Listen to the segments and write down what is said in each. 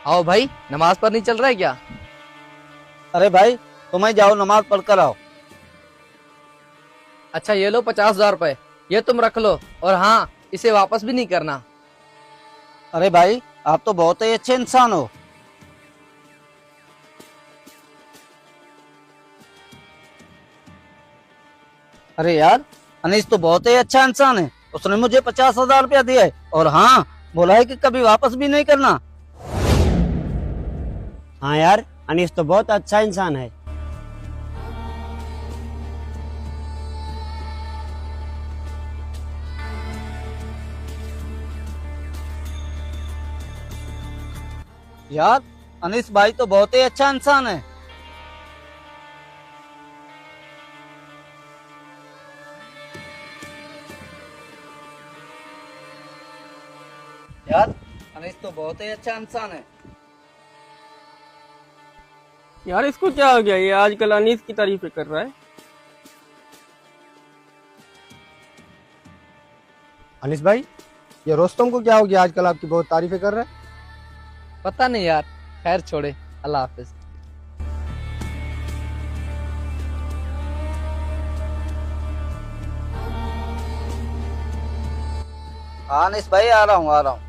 आओ भाई, नमाज पढ़नी चल रहा है क्या? अरे भाई, तुम्हें जाओ नमाज पढ़ कर आओ। अच्छा ये लो 50,000 रुपए, ये तुम रख लो। और हाँ, इसे वापस भी नहीं करना। अरे भाई, आप तो बहुत ही अच्छे इंसान हो। अरे यार, अनीस तो बहुत ही अच्छा इंसान है। उसने मुझे 50,000 रुपया दिया है और हाँ, बोला है कि कभी वापस भी नहीं करना। हाँ यार, अनीस तो बहुत अच्छा इंसान है। यार, अनीस भाई तो बहुत ही अच्छा इंसान है। यार, अनीस तो बहुत ही अच्छा इंसान है। यार इसको क्या हो गया, ये आजकल अनीस की तारीफें कर रहा है। अनिस भाई, ये रोस्तम को क्या हो गया, आजकल आपकी बहुत तारीफें कर रहा है। पता नहीं यार, खैर छोड़े, अल्लाह हाफिज। हाँ अनीस भाई, आ रहा हूँ आ रहा हूँ।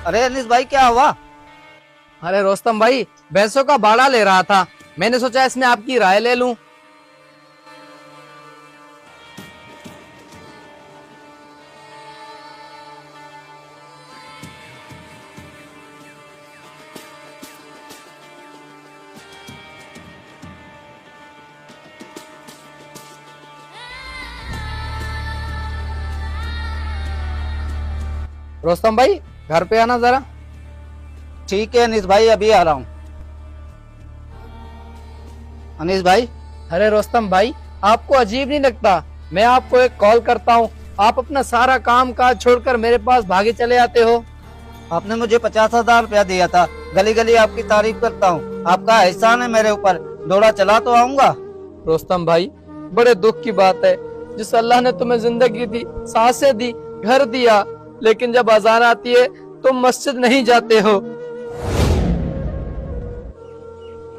अरे अनीस भाई, क्या हुआ? अरे रोस्तम भाई, भैंसों का बाड़ा ले रहा था। मैंने सोचा इसमें आपकी राय ले लूं। रोस्तम भाई, घर पे आना जरा। ठीक है अनीस भाई, अभी आ रहा हूँ। अनीस भाई, अरे रोस्तम भाई, आपको अजीब नहीं लगता? मैं आपको एक कॉल करता हूँ, आप अपना सारा काम काज छोड़कर मेरे पास भागे चले आते हो। आपने मुझे 50,000 रुपया दिया था। गली गली आपकी तारीफ करता हूँ। आपका एहसान है मेरे ऊपर। दौड़ा चला तो आऊंगा। रोस्तम भाई, बड़े दुख की बात है, जिस अल्लाह ने तुम्हें जिंदगी दी, सांसें दी, घर दिया, लेकिन जब अजान आती है तुम मस्जिद नहीं जाते हो।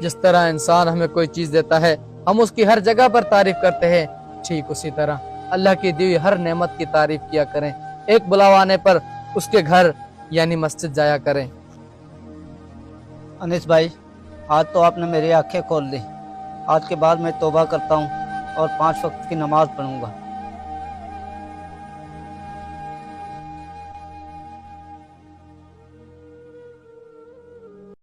जिस तरह इंसान हमें कोई चीज देता है, हम उसकी हर जगह पर तारीफ करते हैं, ठीक उसी तरह अल्लाह की दी हुई हर नेमत की तारीफ किया करें। एक बुलावा आने पर उसके घर यानी मस्जिद जाया करें। अनीस भाई, आज तो आपने मेरी आंखें खोल दी। आज के बाद मैं तौबा करता हूँ और 5 वक्त की नमाज पढ़ूंगा।